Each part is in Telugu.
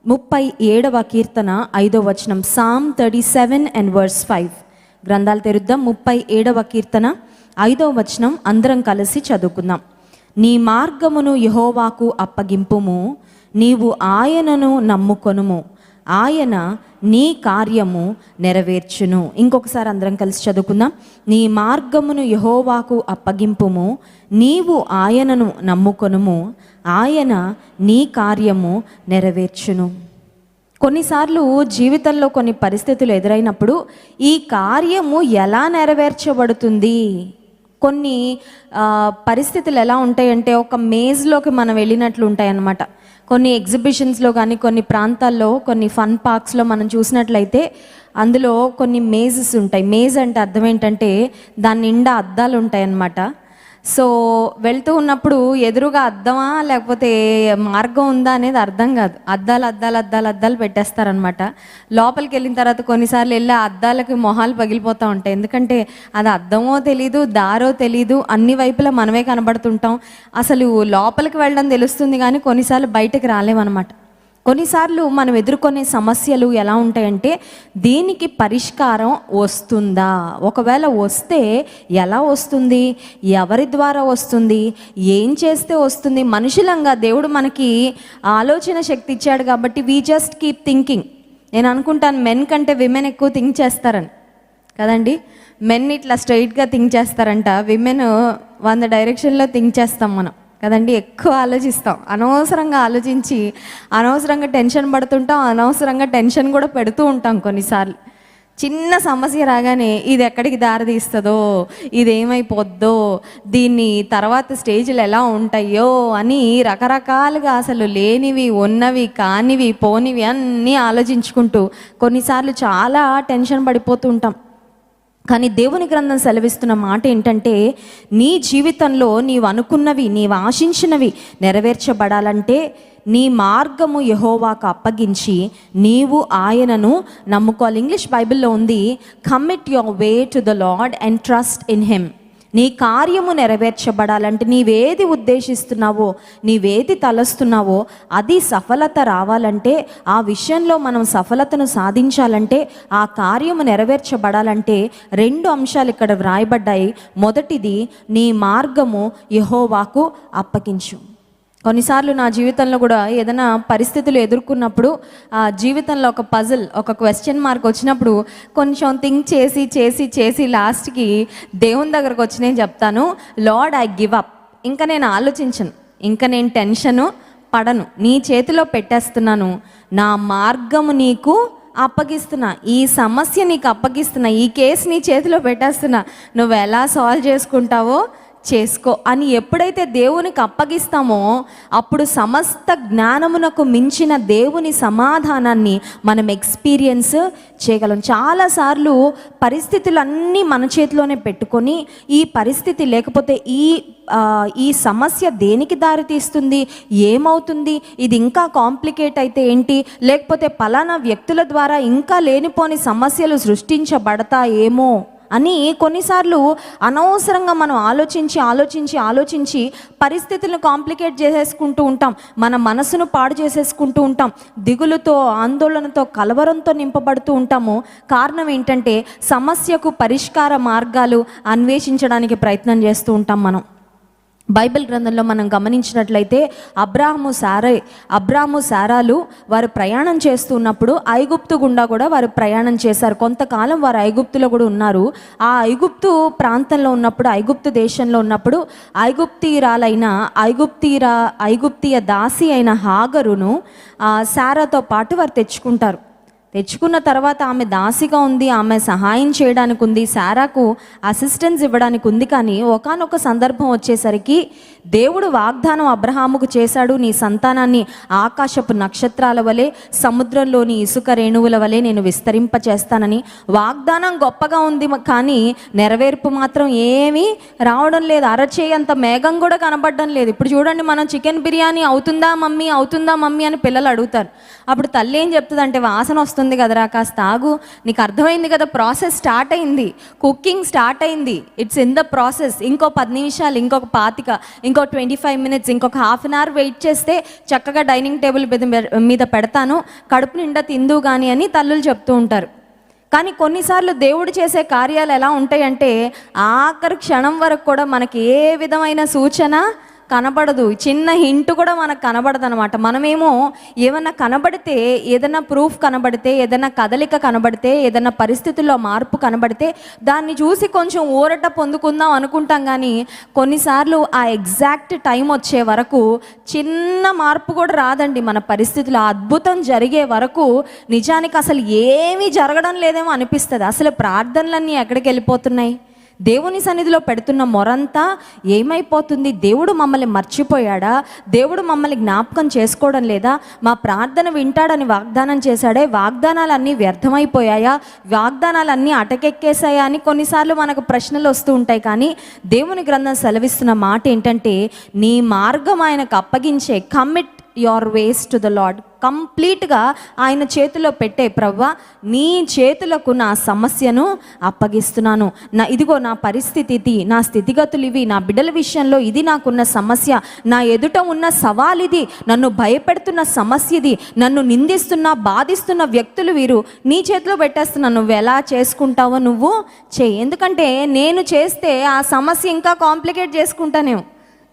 37వ కీర్తన 5వ వచనం. Psalm 37 and verse 5. గ్రంథాలు తెరుద్దాం. 37వ కీర్తన 5వ వచనం అందరం కలిసి చదువుకుందాం. నీ మార్గమును యెహోవాకు అప్పగింపుము, నీవు ఆయనను నమ్ముకొనుము, ఆయన నీ కార్యము నెరవేర్చును. ఇంకొకసారి అందరం కలిసి చదువుకుందాం. నీ మార్గమును యెహోవాకు అప్పగింపుము, నీవు ఆయనను నమ్ముకొనుము, ఆయన నీ కార్యము నెరవేర్చును. కొన్నిసార్లు జీవితంలో కొన్ని పరిస్థితులు ఎదురైనప్పుడు ఈ కార్యము ఎలా నెరవేర్చబడుతుంది? కొన్ని పరిస్థితులు ఎలా ఉంటాయంటే ఒక మేజ్లోకి మనం వెళ్ళినట్లు ఉంటాయి అన్నమాట. కొన్ని ఎగ్జిబిషన్స్లో కానీ కొన్ని ప్రాంతాల్లో కొన్ని ఫన్ పార్క్స్లో మనం చూసినట్లయితే అందులో కొన్ని మేజెస్ ఉంటాయి. మేజ్ అంటే అర్థం ఏంటంటే దాని నిండా అద్దాలు ఉంటాయి అన్నమాట. సో వెళ్తూ ఉన్నప్పుడు ఎదురుగా అద్దమా లేకపోతే మార్గం ఉందా అనేది అర్థం కాదు. అద్దాలు పెట్టేస్తారనమాట. లోపలికి వెళ్ళిన తర్వాత కొన్నిసార్లు వెళ్ళి ఆ అద్దాలకి మొహాలు పగిలిపోతూ ఉంటాయి. ఎందుకంటే అది అద్దమో తెలీదు, దారో తెలీదు, అన్ని వైపులా మనమే కనబడుతుంటాం. అసలు లోపలికి వెళ్ళడం తెలుస్తుంది కానీ కొన్నిసార్లు బయటకు రాలేమన్నమాట. కొన్నిసార్లు మనం ఎదుర్కొనే సమస్యలు ఎలా ఉంటాయంటే దీనికి పరిష్కారం వస్తుందా, ఒకవేళ వస్తే ఎలా వస్తుంది, ఎవరి ద్వారా వస్తుంది, ఏం చేస్తే వస్తుంది? మనుషులంగా దేవుడు మనకి ఆలోచన శక్తి ఇచ్చాడు కాబట్టి వీ జస్ట్ కీప్ థింకింగ్. నేను అనుకుంటాను మెన్ కంటే విమెన్ ఎక్కువ థింక్ చేస్తారని కదండి. మెన్ ఇట్లా స్ట్రైట్గా థింక్ చేస్తారంట, విమెన్ 100 డైరెక్షన్లో థింక్ చేస్తాం మనం కదండి. ఎక్కువ ఆలోచిస్తాం, అనవసరంగా ఆలోచించి అనవసరంగా టెన్షన్ పడుతుంటాం, అనవసరంగా టెన్షన్ కూడా పెడుతూ ఉంటాం. కొన్నిసార్లు చిన్న సమస్య రాగానే ఇది ఎక్కడికి దారితీస్తుందో, ఇదేమైపోద్దో, దీన్ని తర్వాత స్టేజ్లు ఎలా ఉంటాయో అని రకరకాలుగా అసలు లేనివి ఉన్నవి కానివి పోనివి అన్నీ ఆలోచించుకుంటూ కొన్నిసార్లు చాలా టెన్షన్ పడిపోతూ ఉంటాం. కానీ దేవుని గ్రంథం సెలవిస్తున్న మాట ఏంటంటే నీ జీవితంలో నీవు అనుకున్నవి, నీవు ఆశించినవి నెరవేర్చబడాలంటే నీ మార్గము యెహోవాకు అప్పగించి నీవు ఆయనను నమ్ముకోవాలి. ఇంగ్లీష్ బైబిల్లో ఉంది, commit your way to the lord and trust in him. నీ కార్యము నెరవేర్చబడాలంటే నీవేది ఉద్దేశిస్తున్నావో, నీవేది తలస్తున్నావో అది సఫలత రావాలంటే, ఆ విషయంలో మనం సఫలతను సాధించాలంటే, ఆ కార్యము నెరవేర్చబడాలంటే 2 అంశాలు ఇక్కడ వ్రాయబడ్డాయి. మొదటిది, నీ మార్గము యెహోవాకు అప్పగించు. కొన్నిసార్లు నా జీవితంలో కూడా ఏదైనా పరిస్థితులు ఎదుర్కొన్నప్పుడు ఆ జీవితంలో ఒక పజిల్, ఒక క్వశ్చన్ మార్క్ వచ్చినప్పుడు కొంచెం థింక్ చేసి చేసి చేసి లాస్ట్కి దేవుని దగ్గరకు వచ్చి నేను చెప్తాను, లార్డ్ ఐ గివ్ అప్. ఇంకా నేను ఆలోచించను, ఇంకా నేను టెన్షను పడను, నీ చేతిలో పెట్టేస్తున్నాను, నా మార్గము నీకు అప్పగిస్తున్నా, ఈ సమస్య నీకు అప్పగిస్తున్నా, ఈ కేసు నీ చేతిలో పెట్టేస్తున్నా, నువ్వు ఎలా సాల్వ్ చేసుకుంటావో చేసుకో అని ఎప్పుడైతే దేవునికి అప్పగిస్తామో అప్పుడు సమస్త జ్ఞానమునకు మించిన దేవుని సమాధానాన్ని మనం ఎక్స్పీరియన్స్ చేయగలం. చాలాసార్లు పరిస్థితులన్నీ మన చేతిలోనే పెట్టుకొని ఈ పరిస్థితి లేకపోతే ఈ సమస్య దేనికి దారితీస్తుంది, ఏమవుతుంది, ఇది ఇంకా కాంప్లికేట్ అయితే ఏంటి, లేకపోతే పలానా వ్యక్తుల ద్వారా ఇంకా లేనిపోని సమస్యలు సృష్టించబడతాయేమో అని కొన్నిసార్లు అనవసరంగా మనం ఆలోచించి పరిస్థితులను కాంప్లికేట్ చేసేసుకుంటూ ఉంటాం. మన మనసును పాడు చేసేసుకుంటూ ఉంటాం. దిగులుతో, ఆందోళనతో, కలవరంతో నింపబడుతూ ఉంటాము. కారణం ఏంటంటే సమస్యకు పరిష్కార మార్గాలు అన్వేషించడానికి ప్రయత్నం చేస్తూ ఉంటాం మనం. బైబిల్ గ్రంథంలో మనం గమనించినట్లయితే అబ్రాము శారాలు వారు ప్రయాణం చేస్తున్నప్పుడు ఐగుప్తు గుండా కూడా వారు ప్రయాణం చేశారు. కొంతకాలం వారు ఐగుప్తులో కూడా ఉన్నారు. ఆ ఐగుప్తు ప్రాంతంలో ఉన్నప్పుడు, ఐగుప్తు దేశంలో ఉన్నప్పుడు ఐగుప్తీయ దాసి అయిన హాగరును శారాతో పాటు వారు తెచ్చుకున్న తర్వాత ఆమె దాసిగా ఉంది, ఆమె సహాయం చేయడానికి ఉంది, శారాకు అసిస్టెన్స్ ఇవ్వడానికి ఉంది. కానీ ఒకానొక సందర్భం వచ్చేసరికి దేవుడు వాగ్దానం అబ్రహాముకు చేశాడు, నీ సంతానాన్ని ఆకాశపు నక్షత్రాల వలె, సముద్రంలోని ఇసుక రేణువుల వలె నేను విస్తరింపచేస్తానని. వాగ్దానం గొప్పగా ఉంది కానీ నెరవేర్పు మాత్రం ఏమీ రావడం లేదు. అరచేయంత మేఘం కూడా కనబడడం లేదు. ఇప్పుడు చూడండి, మనం చికెన్ బిర్యానీ అవుతుందా మమ్మీ అని పిల్లలు అడుగుతారు. అప్పుడు తల్లి ఏం చెప్తుంది అంటే వాసన వస్తుంది వస్తుంది కదరా, కాస్త ఆగు, నీకు అర్థమైంది కదా, ప్రాసెస్ స్టార్ట్ అయింది, కుకింగ్ స్టార్ట్ అయింది, ఇట్స్ ఇన్ ద ప్రాసెస్, ఇంకో 10 నిమిషాలు, ఇంకొక 25, ఇంకో 25 మినిట్స్, ఇంకొక హాఫ్ అన్ అవర్ వెయిట్ చేస్తే చక్కగా డైనింగ్ టేబుల్ మీద పెడతాను, కడుపు నిండా తిందు కానీ అని తల్లులు చెప్తూ ఉంటారు. కానీ కొన్నిసార్లు దేవుడు చేసే కార్యాలు ఎలా ఉంటాయంటే ఆఖరి క్షణం వరకు కూడా మనకి ఏ విధమైన సూచన కనబడదు, చిన్న హింట్ కూడా మనకు కనబడదు అనమాట. మనమేమో ఏమన్నా కనబడితే, ఏదైనా ప్రూఫ్ కనబడితే, ఏదైనా కదలిక కనబడితే, ఏదైనా పరిస్థితుల్లో మార్పు కనబడితే దాన్ని చూసి కొంచెం ఊరట పొందుకుందాం అనుకుంటాం. కానీ కొన్నిసార్లు ఆ ఎగ్జాక్ట్ టైం వచ్చే వరకు చిన్న మార్పు కూడా రాదండి మన పరిస్థితుల్లో. అద్భుతం జరిగే వరకు నిజానికి అసలు ఏమీ జరగడం లేదేమో అనిపిస్తుంది. అసలు ప్రార్థనలన్నీ ఎక్కడికి వెళ్ళిపోతున్నాయి? దేవుని సన్నిధిలో పెడుతున్న మొరంతా ఏమైపోతుంది? దేవుడు మమ్మల్ని మర్చిపోయాడా? దేవుడు మమ్మల్ని జ్ఞాపకం చేసుకోవడం లేదా? మా ప్రార్థన వింటాడని వాగ్దానం చేశాడే, వాగ్దానాలన్నీ వ్యర్థమైపోయాయా? వాగ్దానాలన్నీ అటకెక్కేసాయా అని కొన్నిసార్లు మనకు ప్రశ్నలు వస్తూ ఉంటాయి. కానీ దేవుని గ్రంథం సెలవిస్తున్న మాట ఏంటంటే, నీ మార్గం ఆయనకు అప్పగించే, commit your ways to the Lord, కంప్లీట్గా ఆయన చేతిలో పెట్టే, ప్రవ్వా నీ చేతులకు నా సమస్యను అప్పగిస్తున్నాను, ఇదిగో నా పరిస్థితి ఇది, నా స్థితిగతులు ఇవి, నా బిడ్డల విషయంలో ఇది నాకున్న సమస్య, నా ఎదుట ఉన్న సవాల్ ఇది, నన్ను భయపెడుతున్న సమస్య ఇది, నన్ను నిందిస్తున్న బాధిస్తున్న వ్యక్తులు వీరు, నీ చేతిలో పెట్టేస్తున్నాను, నువ్వు ఎలా చేసుకుంటావో నువ్వు చేయి. ఎందుకంటే నేను చేస్తే ఆ సమస్య ఇంకా కాంప్లికేట్ చేసుకుంటానేమో.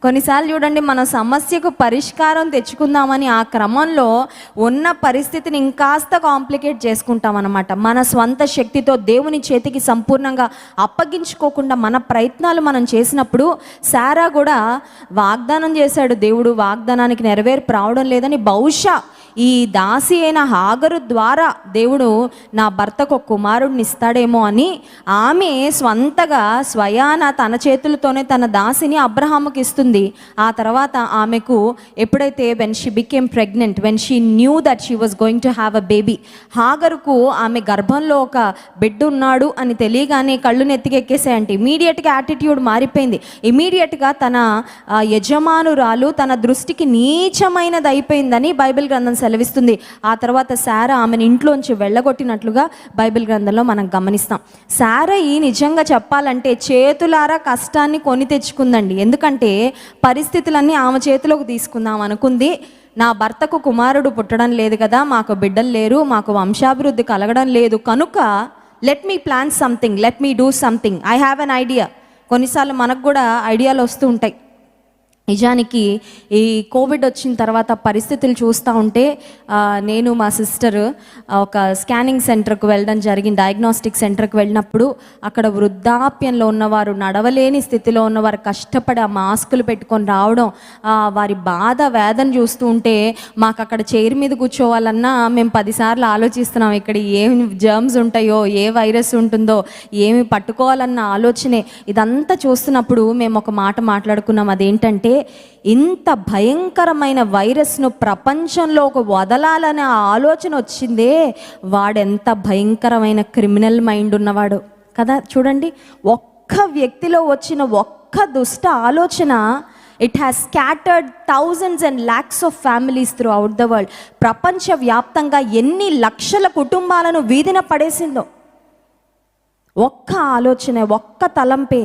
కొన్నిసార్లు చూడండి, మన సమస్యకు పరిష్కారం తెచ్చుకుందామని ఆ క్రమంలో ఉన్న పరిస్థితిని ఇంకాస్త కాంప్లికేట్ చేసుకుంటాం అన్నమాట. మన స్వంత శక్తితో దేవుని చేతికి సంపూర్ణంగా అప్పగించుకోకుండా మన ప్రయత్నాలు మనం చేసినప్పుడు, సారా కూడా వాగ్దానం చేశాడు దేవుడు, వాగ్దానానికి నెరవేర్పు రావడం లేదని. బహుశా ఈ దాసి అయిన హాగరు ద్వారా దేవుడు నా భర్తకు ఒక కుమారుడిని ఇస్తాడేమో అని ఆమె స్వంతగా స్వయాన తన చేతులతోనే తన దాసిని అబ్రహాముకి ఇస్తుంది. ఆ తర్వాత ఆమెకు ఎప్పుడైతే when she became pregnant, when she knew that she was going to have a baby, హాగరుకు ఆమె గర్భంలో ఒక బిడ్డ ఉన్నాడు అని తెలియగానే కళ్ళు నెత్తికెక్కేసాయంటే ఇమీడియట్గా యాటిట్యూడ్ మారిపోయింది. ఇమీడియట్గా తన యజమానురాలు తన దృష్టికి నీచమైనది అయిపోయిందని బైబిల్ గ్రంథం సెలవిస్తుంది. ఆ తర్వాత శారా ఆమెను ఇంట్లోంచి వెళ్ళగొట్టినట్లుగా బైబిల్ గ్రంథంలో మనం గమనిస్తాం. శారా ఈ నిజంగా చెప్పాలంటే చేతులారా కష్టాన్ని కొని తెచ్చుకుందండి. ఎందుకంటే పరిస్థితులన్నీ ఆమె చేతిలోకి తీసుకుందాం అనుకుంది. నా భర్తకు కుమారుడు పుట్టడం లేదు కదా, మాకు బిడ్డలు లేరు, మాకు వంశాభివృద్ధి కలగడం లేదు, కనుక let me plan something, let me do something, I have an idea. కొన్నిసార్లు మనకు కూడా ఐడియాలు వస్తూ ఉంటాయి. నిజానికి ఈ కోవిడ్ వచ్చిన తర్వాత పరిస్థితులు చూస్తూ ఉంటే నేను మా సిస్టర్ ఒక స్కానింగ్ సెంటర్కి వెళ్ళడం జరిగింది. డయాగ్నోస్టిక్ సెంటర్కి వెళ్ళినప్పుడు అక్కడ వృద్ధాప్యంలో ఉన్నవారు, నడవలేని స్థితిలో ఉన్నవారు కష్టపడి ఆ మాస్కులు పెట్టుకొని రావడం, వారి బాధ వేదన చూస్తూ ఉంటే మాకు అక్కడ చైర్ మీద కూర్చోవాలన్నా మేము 10 సార్లు ఆలోచిస్తున్నాం, ఇక్కడ ఏమి జర్మ్స్ ఉంటాయో, ఏ వైరస్ ఉంటుందో, ఏమి పట్టుకోవాలన్న ఆలోచనే. ఇదంతా చూస్తున్నప్పుడు మేము ఒక మాట మాట్లాడుకున్నాం. అదేంటంటే, ఇంత భయంకరమైన వైరస్ను ప్రపంచంలోకి వదలాలనే ఆలోచన వచ్చిందే, వాడెంత భయంకరమైన క్రిమినల్ మైండ్ ఉన్నవాడు కదా. చూడండి, ఒక్క వ్యక్తిలో వచ్చిన ఒక్క దుష్ట ఆలోచన, it has scattered thousands and lakhs of families through out the world. ప్రపంచవ్యాప్తంగా ఎన్ని లక్షల కుటుంబాలను వీధిన పడేసిందో ఒక్క ఆలోచన, ఒక్క తలంపే,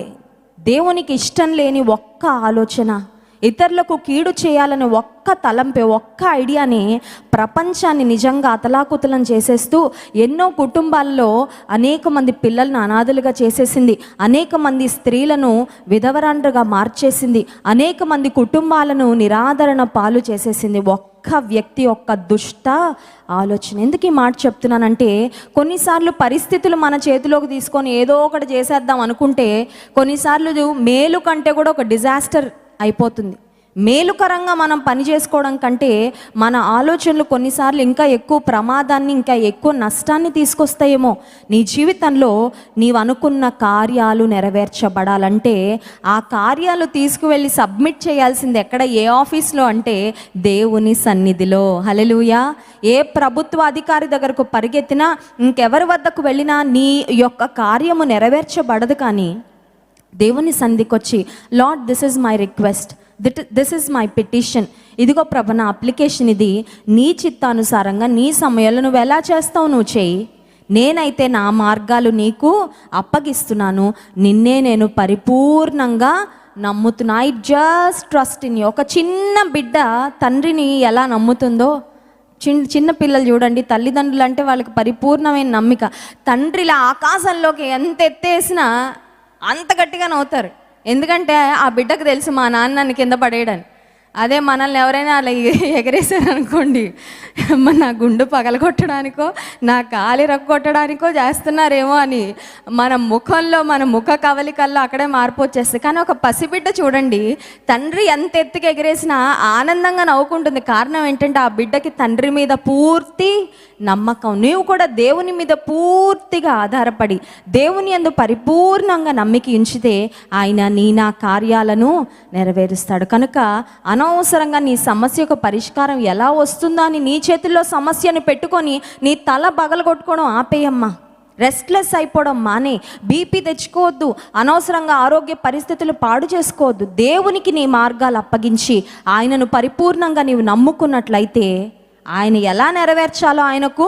దేవునికి ఇష్టం లేని ఒక్క ఆలోచన, ఇతరులకు కీడు చేయాలని ఒక్క తలంపే, ఒక్క ఐడియాని ప్రపంచాన్ని నిజంగా అతలాకుతలం చేసేస్తూ ఎన్నో కుటుంబాల్లో అనేక మంది పిల్లలను అనాథలుగా చేసేసింది, అనేక మంది స్త్రీలను విధవరాండ్రుగా మార్చేసింది, అనేక మంది కుటుంబాలను నిరాదరణ పాలు చేసేసింది ఒక్క వ్యక్తి, ఒక్క దుష్ట ఆలోచన. ఎందుకు ఈ మాట చెప్తున్నానంటే, కొన్నిసార్లు పరిస్థితులు మన చేతిలోకి తీసుకొని ఏదో ఒకటి చేసేద్దాం అనుకుంటే కొన్నిసార్లు మేలు కంటే కూడా ఒక డిజాస్టర్ అయిపోతుంది. మేలుకరంగా మనం పని చేసుకోవడం కంటే మన ఆలోచనలు కొన్నిసార్లు ఇంకా ఎక్కువ ప్రమాదాన్ని, ఇంకా ఎక్కువ నష్టాన్ని తీసుకొస్తాయేమో. నీ జీవితంలో నీవు అనుకున్న కార్యాలు నెరవేర్చబడాలంటే ఆ కార్యాలు తీసుకువెళ్ళి సబ్మిట్ చేయాల్సింది ఎక్కడ, ఏ ఆఫీస్లో అంటే దేవుని సన్నిధిలో. హల్లెలూయా. ఏ ప్రభుత్వ అధికారి దగ్గరకు పరిగెత్తినా, ఇంకెవరి వద్దకు వెళ్ళినా నీ యొక్క కార్యము నెరవేర్చబడదు. కానీ దేవుని సన్నిధికి వచ్చి, lord this is my request, this is my petition. ఇదిగో ప్రభు, నా అప్లికేషన్ ఇది, నీ చిత్తానుసారంగా నీ సమయంలో నువ్వు ఎలా చేస్తావు నువ్వు చేయి. నేనైతే నా మార్గాలు నీకు అప్పగిస్తున్నాను, నిన్నే నేను పరిపూర్ణంగా నమ్ముతున్నా. I just trust in you. ఒక చిన్న బిడ్డ తండ్రిని ఎలా నమ్ముతుందో, చిన్న పిల్లలు చూడండి, తల్లిదండ్రులు అంటే వాళ్ళకి పరిపూర్ణమైన నమ్మిక. తండ్రిలా ఆకాశంలోకి ఎంత ఎత్తేసినా అంత గట్టిగా నవ్వుతారు. ఎందుకంటే ఆ బిడ్డకు తెలుసు మా నాన్న నన్ను కింద పడేయడని. అదే మనల్ని ఎవరైనా అలా ఎగరేసారనుకోండి, నా గుండు పగలగొట్టడానికో నా కాలి రగ్గొట్టడానికో చేస్తున్నారేమో అని మన ముఖంలో, మన ముఖ కవలికల్లో అక్కడే మార్పు వచ్చేస్తుంది. కానీ ఒక పసిబిడ్డ చూడండి, తండ్రి ఎంత ఎత్తుకు ఎగరేసినా ఆనందంగా నవ్వుకుంటుంది. కారణం ఏంటంటే ఆ బిడ్డకి తండ్రి మీద పూర్తి నమ్మకం. నీవు కూడా దేవుని మీద పూర్తిగా ఆధారపడి దేవుని యందు పరిపూర్ణంగా నమ్మిక ఉంచితే ఆయన నా కార్యాలను నెరవేరుస్తాడు. కనుక అనవసరంగా నీ సమస్యకు పరిష్కారం ఎలా వస్తుందో అని నీ చేతుల్లో సమస్యను పెట్టుకొని నీ తల పగలగొట్టుకోవడం ఆపేయమ్మా. రెస్ట్లెస్ అయిపోవడం మానే. బీపీ తెచ్చుకోవద్దు, అనవసరంగా ఆరోగ్య పరిస్థితులు పాడు చేసుకోవద్దు. దేవునికి నీ మార్గాలు అప్పగించి ఆయనను పరిపూర్ణంగా నీవు నమ్ముకున్నట్లయితే ఆయన ఎలా నెరవేర్చాలో ఆయనకు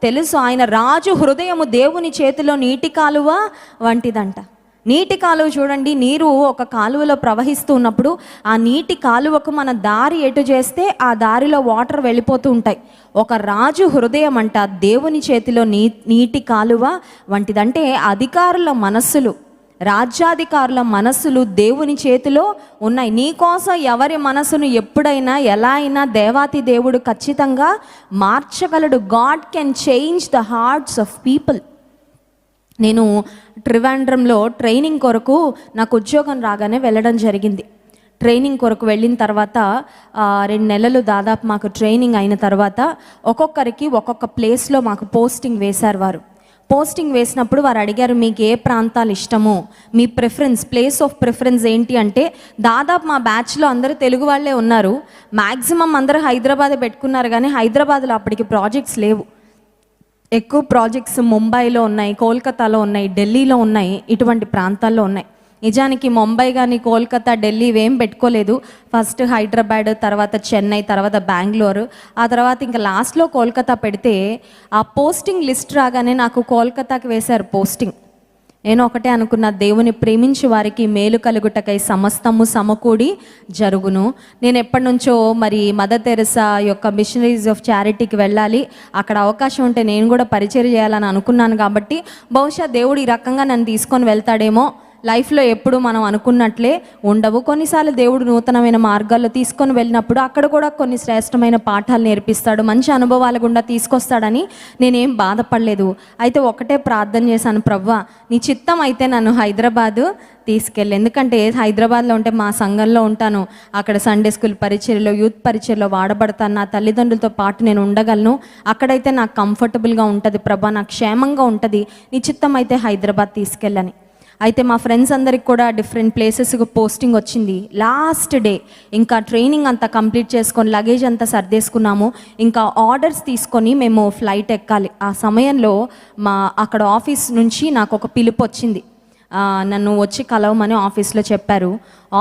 తెలుసు. ఆయన రాజు హృదయము దేవుని చేతిలో నీటి కాలువ వంటిదంట. నీటి కాలువ చూడండి, నీరు ఒక కాలువలో ప్రవహిస్తూ ఉన్నప్పుడు ఆ నీటి కాలువకు మన దారి ఎటు చేస్తే ఆ దారిలో వాటర్ వెళ్ళిపోతూ ఉంటాయి. ఒక రాజు హృదయం అంట దేవుని చేతిలో నీటి కాలువ వంటిదంటే అధికారుల మనస్సులు, రాజ్యాధికారుల మనస్సులు దేవుని చేతిలో ఉన్నాయి. నీకోసం ఎవరి మనసును ఎప్పుడైనా ఎలా అయినా దేవాతి దేవుడు ఖచ్చితంగా మార్చగలడు. God can change the hearts of people. నేను ట్రివాండ్రంలో ట్రైనింగ్ కొరకు నాకు ఉద్యోగం రాగానే వెళ్ళడం జరిగింది. ట్రైనింగ్ కొరకు వెళ్ళిన తర్వాత 2 నెలలు దాదాపు మాకు ట్రైనింగ్ అయిన తర్వాత ఒక్కొక్కరికి ఒక్కొక్క ప్లేస్లో మాకు పోస్టింగ్ వేశారు. పోస్టింగ్ వేసినప్పుడు వారు అడిగారు, మీకు ఏ ప్రాంతాలు ఇష్టమో, మీ ప్లేస్ ఆఫ్ ప్రిఫరెన్స్ ఏంటి అంటే, దాదాపు మా బ్యాచ్లో అందరూ తెలుగు వాళ్ళే ఉన్నారు. మ్యాక్సిమం అందరూ హైదరాబాదే పెట్టుకున్నారు. కానీ హైదరాబాద్లో అప్పటికి ప్రాజెక్ట్స్ లేవు. ఎక్కువ ప్రాజెక్ట్స్ ముంబైలో ఉన్నాయి, కోల్కతాలో ఉన్నాయి, ఢిల్లీలో ఉన్నాయి, ఇటువంటి ప్రాంతాల్లో ఉన్నాయి. నిజానికి ముంబై కానీ కోల్కతా, ఢిల్లీ ఇవేం పెట్టుకోలేదు. ఫస్ట్ హైదరాబాద్, తర్వాత చెన్నై, తర్వాత బెంగళూరు, ఆ తర్వాత ఇంకా లాస్ట్లో కోల్కతా పెడితే ఆ పోస్టింగ్ లిస్ట్ రాగానే నాకు కోల్కతాకి వేశారు పోస్టింగ్. నేను ఒకటే అనుకున్నా, దేవుని ప్రేమించి వారికి మేలు కలుగుటకై సమస్తము సమకూడి జరుగును. నేను ఎప్పటి నుంచో మరి మదర్ తెరెసా యొక్క మిషనరీస్ ఆఫ్ చారిటీకి వెళ్ళాలి, అక్కడ అవకాశం ఉంటే నేను కూడా పరిచయం చేయాలని అనుకున్నాను. కాబట్టి బహుశా దేవుడు ఈ రకంగా నన్ను తీసుకొని వెళ్తాడేమో. లైఫ్లో ఎప్పుడు మనం అనుకున్నట్లే ఉండవు. కొన్నిసార్లు దేవుడు నూతనమైన మార్గాల్లో తీసుకొని వెళ్ళినప్పుడు అక్కడ కూడా కొన్ని శ్రేష్టమైన పాఠాలు నేర్పిస్తాడు, మంచి అనుభవాల గుండా తీసుకొస్తాడని నేనేం బాధపడలేదు. అయితే ఒకటే ప్రార్థన చేశాను, ప్రభువా నీ చిత్తం అయితే నన్ను హైదరాబాదు తీసుకెళ్ళి. ఎందుకంటే హైదరాబాద్లో ఉంటే మా సంఘంలో ఉంటాను, అక్కడ సండే స్కూల్ పరిచర్యలో, యూత్ పరిచర్యలో వాడబడతాను, నా తల్లిదండ్రులతో పాటు నేను ఉండగలను, అక్కడైతే నాకు కంఫర్టబుల్గా ఉంటుంది ప్రభా, నాకు క్షేమంగా ఉంటుంది, నీ చిత్తం అయితే హైదరాబాద్ తీసుకెళ్ళని. అయితే మా ఫ్రెండ్స్ అందరికి కూడా డిఫరెంట్ ప్లేసెస్కి పోస్టింగ్ వచ్చింది. లాస్ట్ డే ఇంకా ట్రైనింగ్ అంతా కంప్లీట్ చేసుకొని లగేజ్ అంతా సర్దేసుకున్నాము. ఇంకా ఆర్డర్స్ తీసుకొని మేము ఫ్లైట్ ఎక్కాలి. ఆ సమయంలో అక్కడ ఆఫీస్ నుంచి నాకు ఒక పిలుపు వచ్చింది. నన్ను వచ్చి కలవమని ఆఫీస్లో చెప్పారు.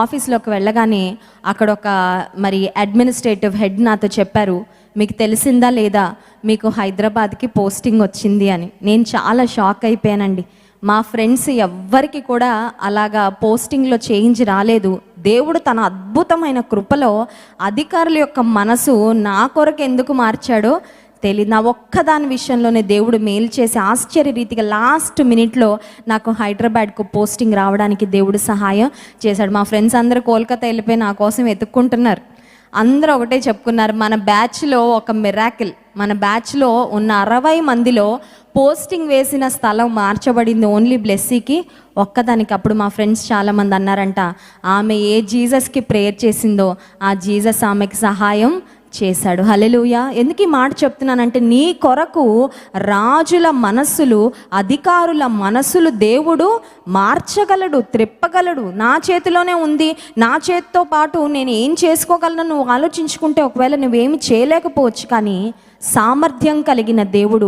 ఆఫీస్లోకి వెళ్ళగానే అక్కడ ఒక మరి అడ్మినిస్ట్రేటివ్ హెడ్ నాతో చెప్పారు, మీకు తెలిసిందా లేదా మీకు హైదరాబాద్కి పోస్టింగ్ వచ్చింది అని. నేను చాలా షాక్ అయిపోయానండి. మా ఫ్రెండ్స్ ఎవ్వరికి కూడా అలాగా పోస్టింగ్లో చేంజ్ రాలేదు. దేవుడు తన అద్భుతమైన కృపలో అధికారుల యొక్క మనసు నా కొరకు ఎందుకు మార్చాడో తెలియదు. నా ఒక్కదాని విషయంలోనే దేవుడు మేలు చేసి ఆశ్చర్య రీతిగా లాస్ట్ మినిట్లో నాకు హైదరాబాద్కు పోస్టింగ్ రావడానికి దేవుడు సహాయం చేశాడు. మా ఫ్రెండ్స్ అందరూ కోల్కతా వెళ్ళిపోయి నా కోసం వెతుక్కుంటున్నారు. అందరూ ఒకటే చెప్పుకున్నారు, మన బ్యాచ్లో ఒక మిరాకిల్, మన బ్యాచ్లో ఉన్న 60 మందిలో పోస్టింగ్ వేసిన స్థలం మార్చబడింది ఓన్లీ బ్లెస్సీకి ఒక్కదానికి. అప్పుడు మా ఫ్రెండ్స్ చాలామంది అన్నారంట, ఆమె ఏ జీసస్కి ప్రేయర్ చేసిందో ఆ జీసస్ ఆమెకి సహాయం చేశాడు. హల్లెలూయా. ఎందుకు ఈ మాట చెప్తున్నానంటే, నీ కొరకు రాజుల మనస్సులు, అధికారుల మనస్సులు దేవుడు మార్చగలడు, త్రిప్పగలడు. నా చేతిలోనే ఉంది. నా చేతితో పాటు నేను ఏం చేసుకోగలను నువ్వు ఆలోచించుకుంటే ఒకవేళ నువ్వేమి చేయలేకపోవచ్చు, కానీ సామర్థ్యం కలిగిన దేవుడు.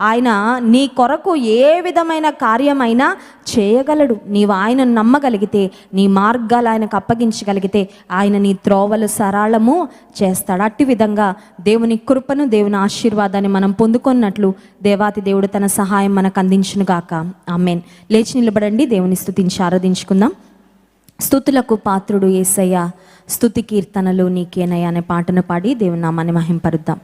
ఆయన నీ కొరకు ఏ విధమైన కార్యమైనా చేయగలడు. నీవు ఆయనను నమ్మగలిగితే, నీ మార్గాలు ఆయనకు అప్పగించగలిగితే ఆయన నీ త్రోవలు సరళము చేస్తాడు. అట్టి విధంగా దేవుని కృపను, దేవుని ఆశీర్వాదాన్ని మనం పొందుకున్నట్లు దేవాతి దేవుడు తన సహాయం మనకు అందించును గాక. ఆమేన్. లేచి నిలబడండి, దేవుని స్తుతించి ఆరాధించుకుందాం. స్తుతులకు పాత్రుడు యేసయ్య, స్తుతి కీర్తనలు నీకేనయ్య అనే పాటను పాడి దేవుని నామాన్ని మహింపరుద్దాం.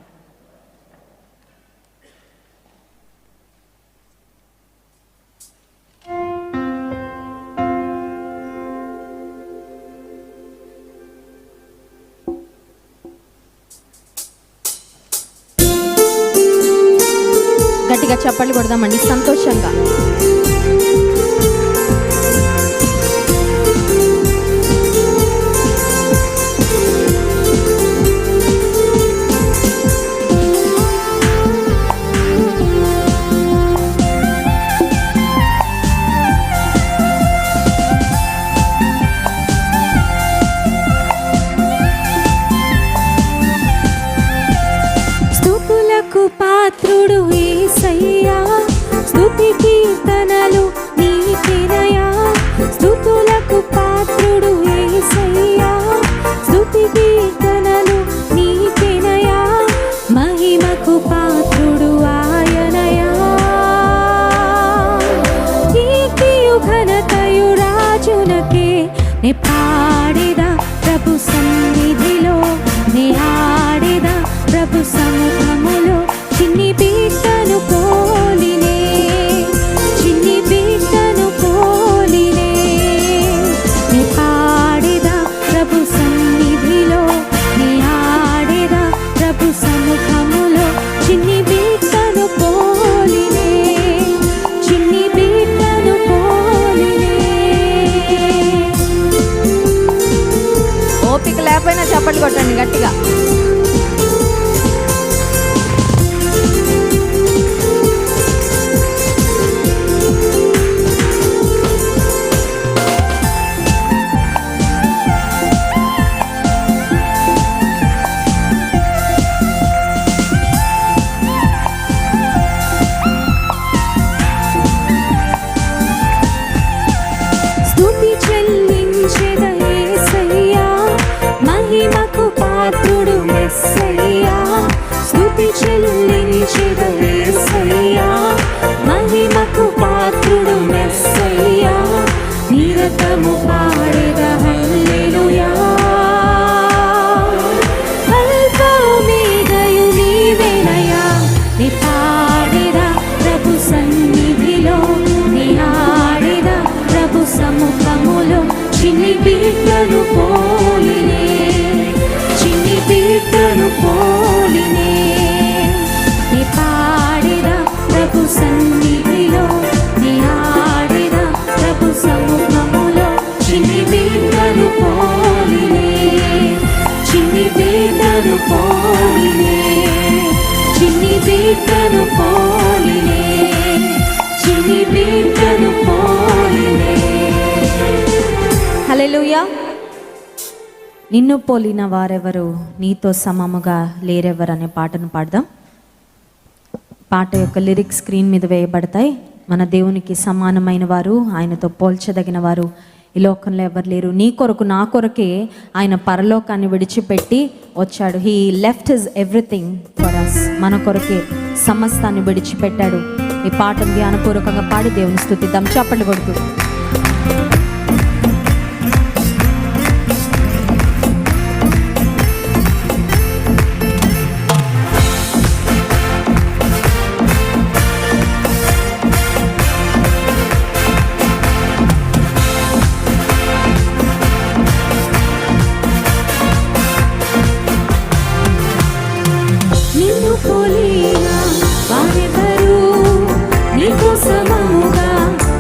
గట్టిగా చప్పట్లు కొడదామండి సంతోషంగా. పాత్రుడు యేసయ్యా, స్తుతి కీర్తనలు నీకేనయ్యా. స్తుతులకు పాత్రుడు యేసయ్యా, స్తుతి కీర్తనలు నీకేనయ్యా. మహిమకు పాత్రుడు ఆయనయ్యా. కీర్తియు ఘనతయు రాజునకే. నే పాడేదా ప్రభు సన్నిధిలో, నే ఆడేదా ప్రభు సముఖములో. చిన్ని బిడ్డను పోలినే, చిన్ని బిడ్డను పోలినే. నే పాడేదా ప్రభు సన్నిధిలో, నే ఆడేదా ప్రభు సముఖములో. చిన్ని బిడ్డను పోలినే, చిన్ని బిడ్డను పోలినే. ఓపిక లేకపోయినా చప్పట్లు కొట్టండి గట్టిగా. మహిమకు పాత్రుడు మెస్సయ్యా. నిరతము పాడెదా హల్లెలూయా. అల్ఫా ఓమేగాయు నీవేనయ్యా. నే పాడెదా ప్రభు సన్నిధిలో, నే ఆడెదా ప్రభు సముఖములో. చిన్ని బిడ్డను పోలినే, చిన్ని బిడ్డను పోలినే. నే పాడెదా ప్రభు సన్నిధిలో, నే ఆడెదా ప్రభు సముఖములో. చిన్ని బిడ్డను పోలినే, చిన్ని బిడ్డను పోలినే, చిన్ని బిడ్డను పోలినే, చిన్ని బిడ్డను పోలినే. హల్లెలూయా. నిన్ను పోలిన వారెవరు, నీతో సమముగా లేరెవరు అనే పాటను పాడదాం. పాట యొక్క లిరిక్స్ స్క్రీన్ మీద వేయబడతాయి. మన దేవునికి సమానమైన వారు, ఆయనతో పోల్చదగిన వారు ఈ లోకంలో ఎవరు లేరు. నీ కొరకు, నా కొరకే ఆయన పరలోకాన్ని విడిచిపెట్టి వచ్చాడు. He left his everything for us. మన కొరకే సమస్తాన్ని విడిచిపెట్టాడు. ఈ పాటను ధ్యానపూర్వకంగా పాడి దేవుని స్తుతిద్దాం చప్పట్లు కొడుతూ. నిన్ను పోలిన వారెవరు, నీకు సమముగా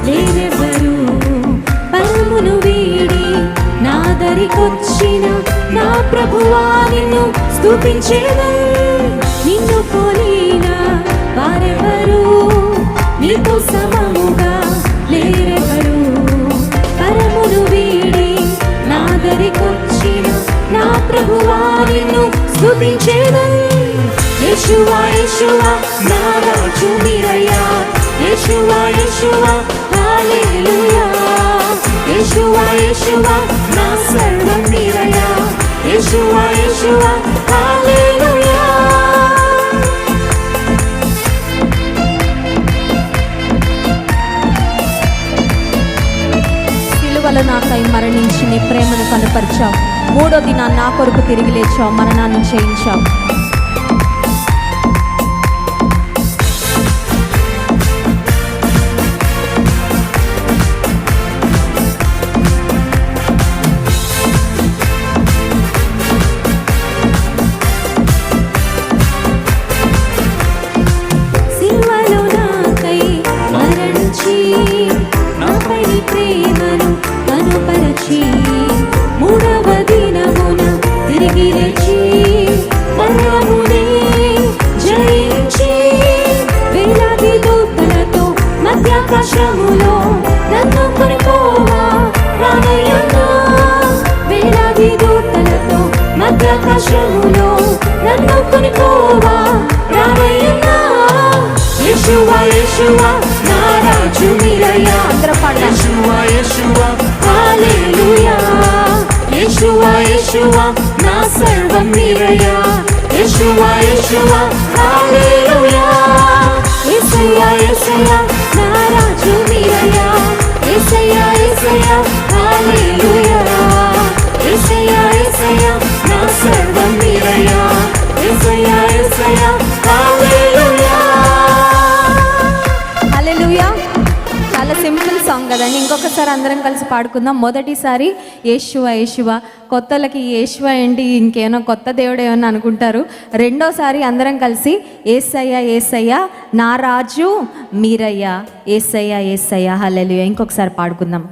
లేరెవరు. పరమును వీడి నా దరికొచ్చిన నా ప్రభువా నిన్ను స్తుతించెదను. నిన్ను పోలిన వారెవరు, నీకు సమముగా లేరెవరు. పరమును వీడి నా దరికొచ్చిన నా ప్రభువా నిన్ను స్తుతించెదను. యెషూవా యేషువా హల్లెలూయా యేషువా యేషువా నా సర్వం నీవయ్యా యేషువా యేషువా హల్లెలూయా సిలువలో నాకై మరణించి నీ ప్రేమను కనపరిచావు, మూడో దినాన్ని నా కొరకు తిరిగి లేచావు, మరణాన్ని చేయించావు. సిలువలో నాకై మరణించి నాపై నీ ప్రేమను కనుపరచి మూడవ దినమున తిరిగి లేచి మరణమునే జయించి వేలాది దూతలతో మధ్యాకాశములో నన్ను కొనిపోవా రానయ్యన్నా వేలాది దూతలతో మధ్యాకాశములో నన్ను కొనిపోవా రానయ్యన్నా యేషువా యేషువా నా రాజు నీవయ్యా అందరూ పాడదాం. యేషువా యేషువా హల్లెలూయా యేషువా యేషువా నా సర్వం నీవయ్యా యేషువా యేషువా హల్లెలూయా యేసయ్యా యేసయ్యా నా రాజు నీవయ్యా యేసయ్యా యేసయ్యా హల్లెలూయా యేసయ్యా యేసయ్యా నా సర్వం నీవయ్యా యేసయ్యా యేసయ్యా హల్లెలూయా. హల్లెలూయా. చాలా సింపుల్ సాంగ్ కదండి. ఇంకొకసారి అందరం కలిసి పాడుకుందాం. మొదటిసారి యేషువా యేషువా, కొత్తలకి యేషువా ఏంటి ఇంకేమో కొత్త దేవుడు ఏమన్నా అనుకుంటారు. రెండోసారి అందరం కలిసి యేసయ్యా యేసయ్యా నా రాజు మీరయ్యా యేసయ్యా యేసయ్యా హల్లెలూయా. ఇంకొకసారి పాడుకుందాం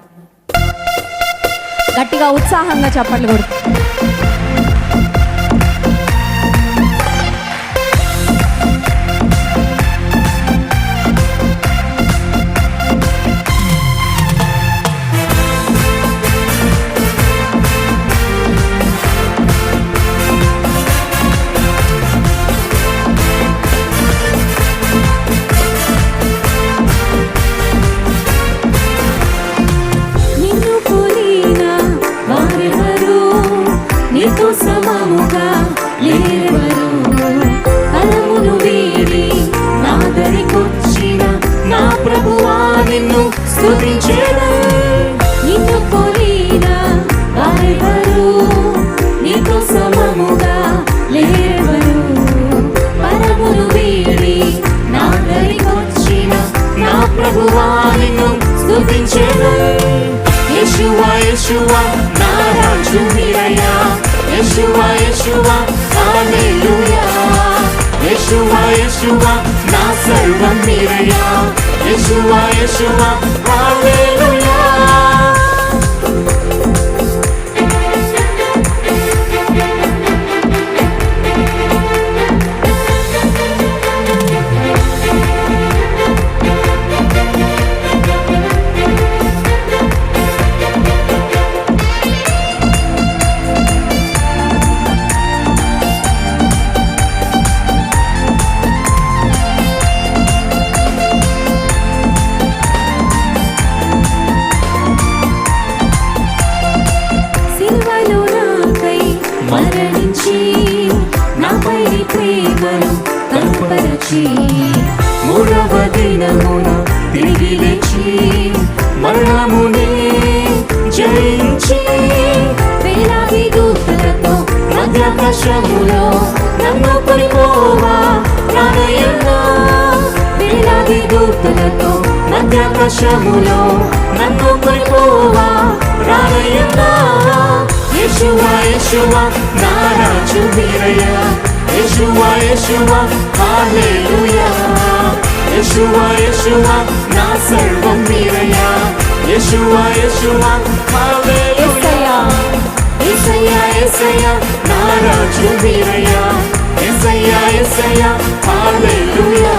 గట్టిగా ఉత్సాహంగా చప్పట్లు కొడుతూ. నిన్ను పోలిన వారెవరు నీతో సమముగా లేరెవరు పరమును వీడి నాదరికొచ్చిన నా ప్రభువా నిన్ను స్తుతించెదను నిన్ను పోలిన వారెవరు నీతో సమముగా లేరెవరు పరమును వీడి నాదరికొచ్చిన నా ప్రభువా నిన్ను స్తుతించెదను యేషువా యేషువా నా రాజు నీవయ్యా యేషువా యేషువా హల్లెలూయా యేషువా యేషువా నా సర్వం నీవయ్యా యేషువా యేషువా హల్లెలూయా. సిలువలో నాకై మరణించి నాపై నీ ప్రేమను కనుపరచి మూడవ దినమున తిరిగి లేచి మరణమునే జయించి వేలాది దూతలతో మధ్యాకాశములో నన్ను కొనిపోవా రానయ్యన్నా వేలాది దూతలతో మధ్యాకాశములో నన్ను కొనిపోవా రానయ్యన్నా యేషువా యేషువా నా రాజు నీవయ్యా యేషువా యేషువా హల్లెలూయా యేషువా యేషువా నా సర్వం నీవయ్యా యేషువా యేషువా హల్లెలూయా యేసయ్యా యేసయ్యా నా రాజు నీవయ్యా యేసయ్యా యేసయ్యా హల్లెలూయా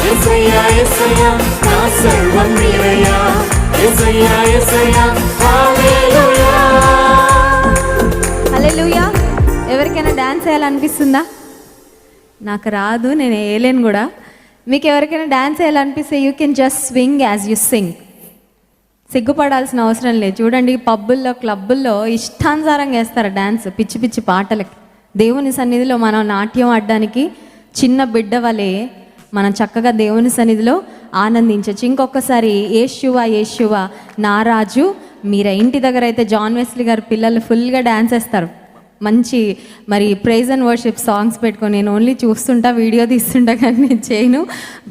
యేసయ్యా యేసయ్యా నా సర్వం నీవయ్యా యేసయ్యా యేసయ్యా హల్లెలూయా. హల్లెలూయా. ఎవరికైనా డాన్స్ చేయాలనిపిస్తుందా? నాకు రాదు, నేను వేయలేను కూడా. మీకు ఎవరికైనా డ్యాన్స్ వేయాలనిపిస్తే you can just swing as you sing. సిగ్గుపడాల్సిన అవసరం లేదు. చూడండి, పబ్బుల్లో క్లబ్బుల్లో ఇష్టానుసారంగా వేస్తారు డ్యాన్స్, పిచ్చి పిచ్చి పాటలకి. దేవుని సన్నిధిలో మనం నాట్యం ఆడడానికి చిన్న బిడ్డ వలె మనం చక్కగా దేవుని సన్నిధిలో ఆనందించవచ్చు. ఇంకొకసారి యేషువా యేషువా నా రాజు మీరా. ఇంటి దగ్గర అయితే జాన్ వెస్లీ గారు పిల్లలు ఫుల్గా డ్యాన్స్ వేస్తారు. మంచి మరి ప్రైజ్ అండ్ వర్షిప్ సాంగ్స్ పెట్టుకొని, నేను ఓన్లీ చూస్తుంటా, వీడియో తీస్తుంటా, కానీ నేను చేయను.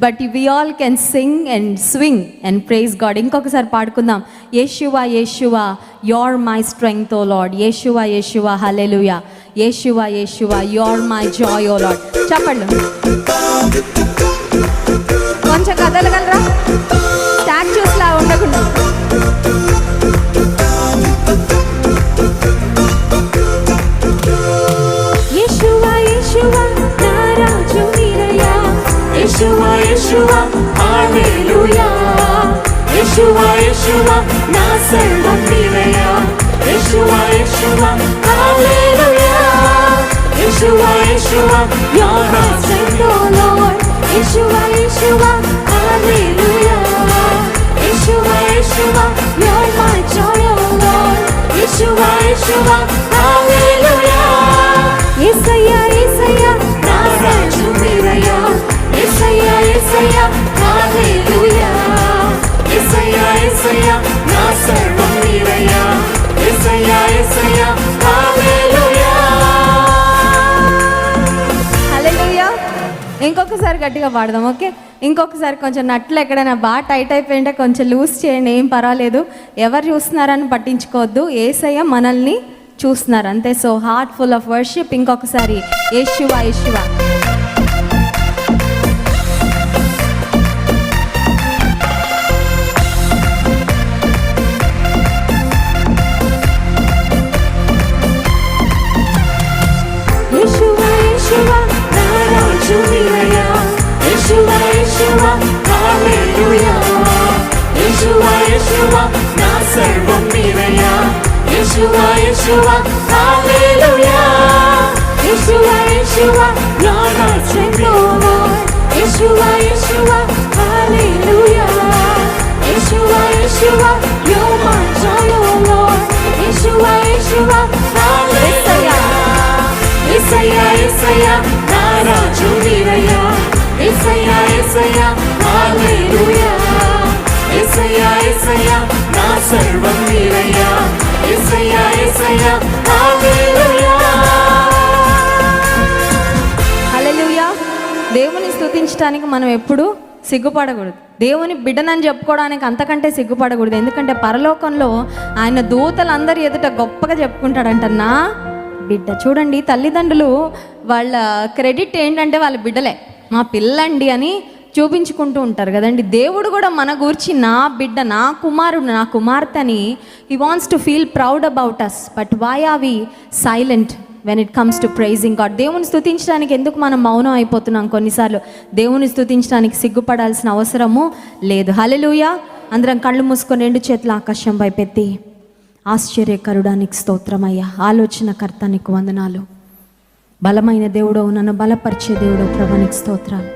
But we all can sing and swing and praise God. ఇంకొకసారి పాడుకుందాం. Yeshua Yeshua you're my strength O Lord. Yeshua Yeshua హల్లెలూయా. Yeshua Yeshua you're my joy O Lord. చెప్పండి, కొంచెం కదలగలరా? స్టాచ్యూస్ లా ఉండకుండా. యేషువా యేషువా నా రాజు మీరయ్యా. యేషువా యేషువా హల్లెలూయా. యేషువా యేషువా నా సర్వం మీరయ్యా. యేషువా యేషువా హల్లెలూయా. Yeshua Yeshua you're my strength O Lord. Yeshua Yeshua హల్లెలూయా. Yeshua Yeshua you're my joy O Lord. Yeshua Yeshua హల్లెలూయా. యేసయ్యా యేసయ్యా నా రాజు మీరయ్యా. యేసయ్యా యేసయ్యా హల్లెలూయా. యేసయ్యా యేసయ్యా నా సర్వం మీరయ్యా. యేసయ్యా యేసయ్యా హల్లెలూయా. హల్లెలూయా. ఇంకొకసారి గట్టిగా పాడదాం, ఓకే? ఇంకొకసారి కొంచెం నట్లు ఎక్కడైనా బాగా టైట్ అయిపోయింటే కొంచెం లూజ్ చేయండి, ఏం పర్వాలేదు. ఎవరు చూస్తున్నారని పట్టించుకోవద్దు, యేసయ్య మనల్ని చూస్తున్నారు అంతే. So heart full of worship. ఇంకొకసారి యేషువా యేషువా. యేషువా యేషువా నా రాజు మీరయ్యా. యేషువా యేషువా హల్లెలూయా. యేషువా యేషువా నా సర్వం మీరయ్యా. యేషువా యేషువా హల్లెలూయా. Yeshua Yeshua you're my strength O Lord. Yeshua Yeshua హల్లెలూయా. Yeshua Yeshua you're my joy O Lord. Yeshua Yeshua హల్లెలూయా. యేసయ్యా యేసయ్యా నా రాజు మీరయ్యా. యేసయ్యా యేసయ్యా హల్లెలూయా. యేసయ్యా యేసయ్యా నా సర్వం మీరయ్యా. యేసయ్యా యేసయ్యా హల్లెలూయా. హల్లెలూయా. దేవుని స్తుతించడానికి మనం ఎప్పుడు సిగ్గుపడకూడదు. దేవుని బిడ్డనని చెప్పుకోవడానికి అంతకంటే సిగ్గుపడకూడదు. ఎందుకంటే పరలోకంలో ఆయన దూతలందరి ఎదుట గొప్పగా చెప్పుకుంటాడంట, నా బిడ్డ. చూడండి, తల్లిదండ్రులు వాళ్ళ క్రెడిట్ ఏంటంటే వాళ్ళ బిడ్డలే, మా పిల్లండి అని చూపించుకుంటూ ఉంటారు కదండి. దేవుడు కూడా మన గురించి నా బిడ్డ, నా కుమారుడు, నా కుమార్తె అని he wants to feel proud about us. But why are we silent when it comes to praising God? దేవుని స్తుతించడానికి ఎందుకు మనం మౌనం అయిపోతున్నాం? కొన్నిసార్లు దేవుని స్తుతించడానికి సిగ్గుపడాల్సిన అవసరము లేదు. హల్లెలూయా. అందరం కళ్ళు మూసుకొని రెండు చేతుల ఆకాశం వైపెత్తి, ఆశ్చర్యకరుడానికి స్తోత్రమయ్యా, ఆలోచనకర్త నీకు వందనాలు, బలమైన దేవుడో, నన్ను బలపరిచే దేవుడో ప్రభువా నీకు స్తోత్రాలు.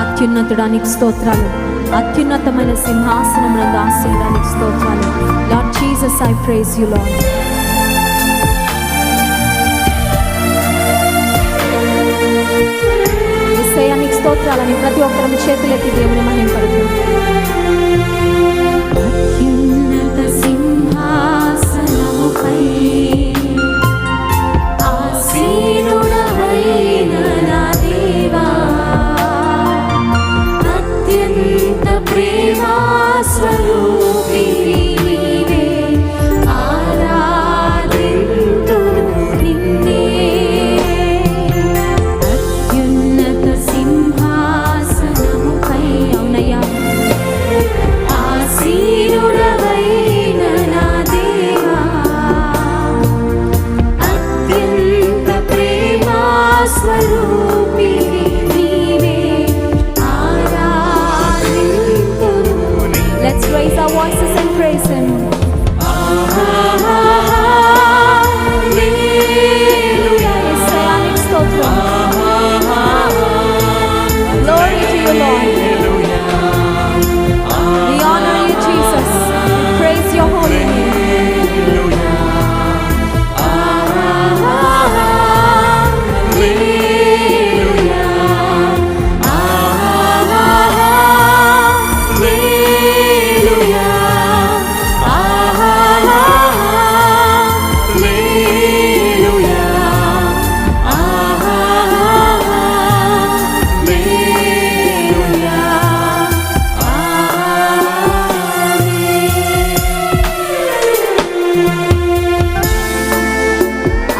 అత్యున్నతుడానికి స్తోత్రాలు, అత్యున్నతమైన సింహాసనం నందు ఆసీనుడానికి స్తోత్రాలు. Lord Jesus, I praise you Lord. యేసయ్యా నీకు స్తోత్రాలని ప్రతి ఒక్కరం చేతులెత్తి దేవుని మహిమపడుతుంది. అత్యున్నత సింహాసనముపై ఆసీనుడవైన నా దేవా, అత్యంత ప్రేమా స్వరూపి నీవే, ఆరాధింతును నిన్నే. అత్యున్నత సింహాసనముపై అవునయ్యా ఆసీనుడవైన నా దేవా, అత్యంత ప్రేమా స్వరూపి నీవే, ఆరాధింతును. Let's raise our voices and praise him. యేసయ్యానికి స్తోత్రం. Glory to you, Lord. We honor you, Jesus. We praise your holy name.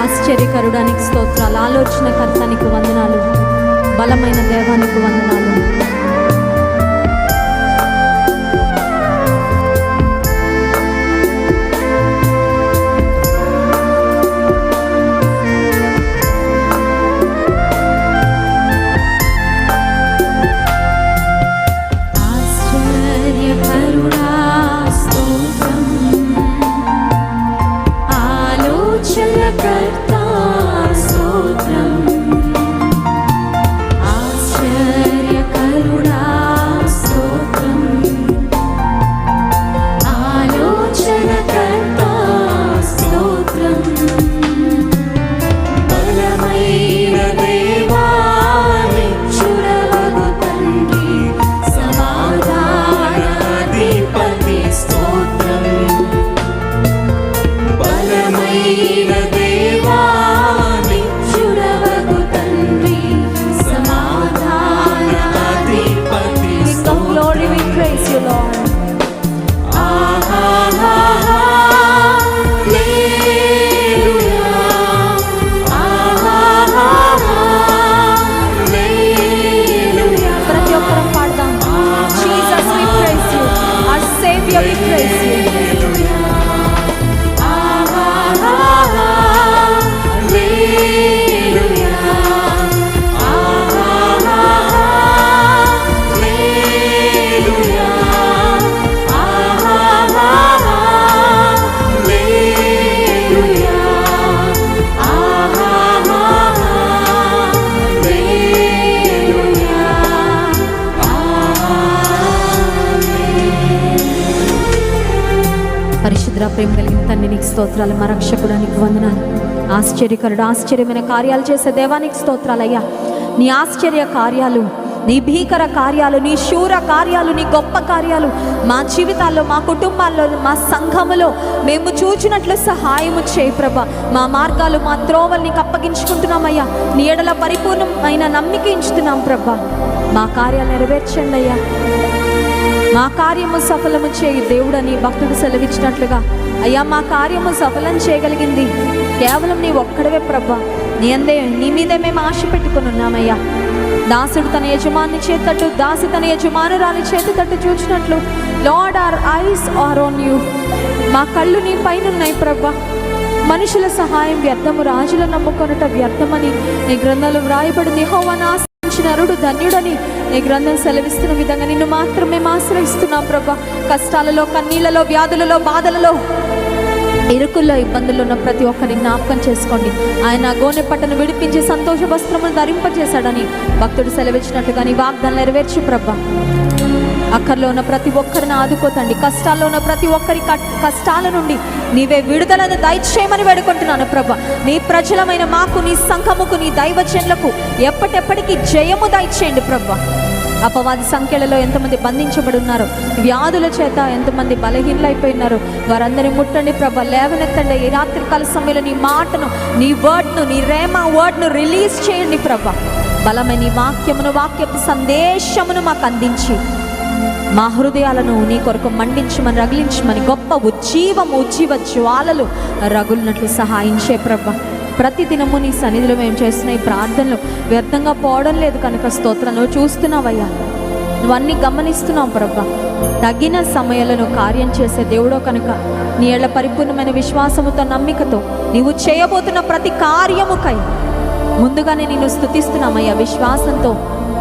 ఆశ్చర్యకరుడానికి స్తోత్రాలు, ఆలోచనకర్తానికి వందనాలు, బలమైన దేవానికి వందనాలు. ఆశ్చర్యకరుడా స్తోత్రం, ఆలోచనకర్తా స్తోత్రం. ఆశ్చర్యకరుడా స్తోత్రం, ఆలోచనకర్తా స్తోత్రం. బలమైన దేవా, నిత్యుడవగు తండ్రి, సమాధానాధిపతి స్తోత్రం. బలమైన దేవా, నిత్యుడవగు తండ్రి, సమాధానాధిపతి King of glory, we praise you, Lord. ప్రతి ఒక్కరం పాడదాం. Jesus, we praise you. Our Savior, we praise you. పరిశుద్ధ ప్రేమ కలిగిన తండ్రి నీకు స్తోత్రాలు, మా రక్షకుడా నీకు వందనాలు. ఆశ్చర్యకరుడు, ఆశ్చర్యమైన కార్యాలు చేసే దేవానికి స్తోత్రాలయ్యా. నీ ఆశ్చర్య కార్యాలు, నీ భీకర కార్యాలు, నీ శూర కార్యాలు, నీ గొప్ప కార్యాలు మా జీవితాల్లో, మా కుటుంబాల్లో, మా సంఘములో మేము చూచినట్లు సహాయము చేయి ప్రభా. మా మార్గాలు, మా త్రోవలు నీకు అప్పగించుకుంటున్నామయ్యా. నీ ఎడల పరిపూర్ణమైన నమ్మిక ఉంచుతున్నాం ప్రభా. మా కార్యాలు నెరవేర్చండి అయ్యా. మా కార్యము సఫలము చేయి దేవుడని భక్తుడు సెలవిచ్చినట్లుగా అయ్యా, మా కార్యము సఫలం చేయగలిగింది కేవలం నీ ఒక్కడవే ప్రభా. నీ మీదే మేము ఆశ పెట్టుకుని ఉన్నామయ్యా. దాసుడు తన యజమాని చేతట్టు, దాసి తన యజమానురాలి చేతట్టు చూచినట్లు Lord, our eyes are on you. మా కళ్ళు నీ పైన ఉన్నాయి ప్రభా. మనుషుల సహాయం వ్యర్థము, రాజుల నమ్ముకొనుట వ్యర్థమని నీ గ్రంథంలో వ్రాయబడింది. యెహోవాను ఆశ్రయించిన నరుడు ధన్యుడని నీ గ్రంథం సెలవిస్తున్న విధంగా నిన్ను మాత్రమే ఆశ్రయిస్తున్నాం ప్రభా. కష్టాలలో, కన్నీళ్లలో, వ్యాధులలో, బాధలలో, ఇరుకుల్లో, ఇబ్బందుల్లో ఉన్న ప్రతి ఒక్కరిని జ్ఞాపకం చేసుకోండి. ఆయన గోనె పట్టను విడిపించి సంతోష వస్త్రమును ధరింపజేశాడని భక్తుడు సెలవిచ్చినట్లుగా నీ వాగ్దానం నెరవేర్చు ప్రభా. అక్కర్లో ఉన్న ప్రతి ఒక్కరిని ఆదుకోతండి. కష్టాల్లో ఉన్న ప్రతి ఒక్కరి కష్టాల నుండి నీవే విడుదలను దయచేయమని వేడుకుంటున్నాను ప్రభా. నీ ప్రజలమైన మాకు, నీ సంఘముకు, నీ దైవజనులకు ఎప్పటికీ జయము దయచేయండి ప్రభా. అపవాది సంఖ్యలలో ఎంతమంది బంధించబడి ఉన్నారో, వ్యాధుల చేత ఎంతమంది బలహీనలైపోయినారో వారందరినీ ముట్టండి ప్రభా. లేవనెత్తండి. ఈ రాత్రికాల సమయంలో నీ మాటను, నీ వర్డ్ను, నీ రేమా వర్డ్ను రిలీజ్ చేయండి ప్రభా. బలమైన నీ వాక్యపు సందేశమును మాకు అందించి మా హృదయాలను నీ కొరకు మండించమని, రగిలించమని, గొప్ప ఉజ్జీవ జ్వాలలు రగులినట్లు సహాయం చేయ ప్రభా. ప్రతి దినము నీ సన్నిధిలో మేము చేస్తున్న ఈ ప్రార్థనలు వ్యర్థంగా పోవడం లేదు కనుక స్తోత్రం. నువ్వు చూస్తున్నావయ్యా, నువ్వు అన్నీ గమనిస్తున్నావు ప్రభా. తగిన సమయంలో నువ్వు కార్యం చేసే దేవుడో కనుక నీ ఏళ్ల పరిపూర్ణమైన విశ్వాసముతో, నమ్మికతో నీవు చేయబోతున్న ప్రతి కార్యముకై ముందుగానే నిన్ను స్తుతిస్తున్నామయ్యా. విశ్వాసంతో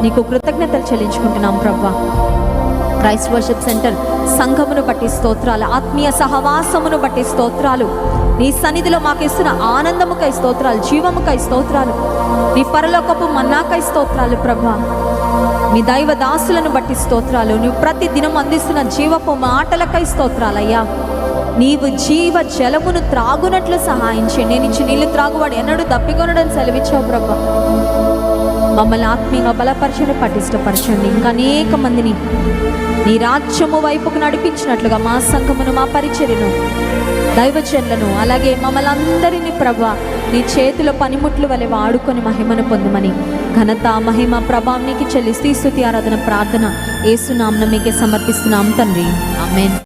నీకు కృతజ్ఞతలు చెల్లించుకుంటున్నాం ప్రభా. క్రైస్ట్ వర్షిప్ సెంటర్ సంఘమును బట్టి స్తోత్రాలు, ఆత్మీయ సహవాసమును బట్టి స్తోత్రాలు, నీ సన్నిధిలో మాకు ఇస్తున్న ఆనందముకై స్తోత్రాలు, జీవముకై స్తోత్రాలు, నీ పరలోకపు మన్నాకై స్తోత్రాలు ప్రభా. నీ దైవ దాసులను బట్టి స్తోత్రాలు, నువ్వు ప్రతి దినం అందిస్తున్న జీవపు మాటలకై స్తోత్రాలయ్యా. నీవు జీవ జలమును త్రాగునట్లు సహాయం చేయండి. నేను ఇచ్చి నీళ్లు త్రాగువాడు ఎన్నడూ దప్పికొనడం సెలవిచ్చావు ప్రభా. మమ్మల్ని ఆత్మీయంగా బలపరచండి, పటిష్టపరచండి. ఇంకా అనేక మందిని నీ రాజ్యము వైపుకు నడిపించినట్లుగా మా సంఘమును, మా పరిచర్యను, దైవజనులను, అలాగే మమ్మల్ని అందరినీ ప్రభా నీ చేతిలో పనిముట్లు వలె వాడుకొని మహిమను పొందమని, ఘనత, మహిమ, ప్రభావం నీకు చెల్లిస్తూ స్తుతి, ఆరాధన, ప్రార్థన యేసు నామమున మీకే సమర్పిస్తున్నాం తండ్రి. ఆమేన్.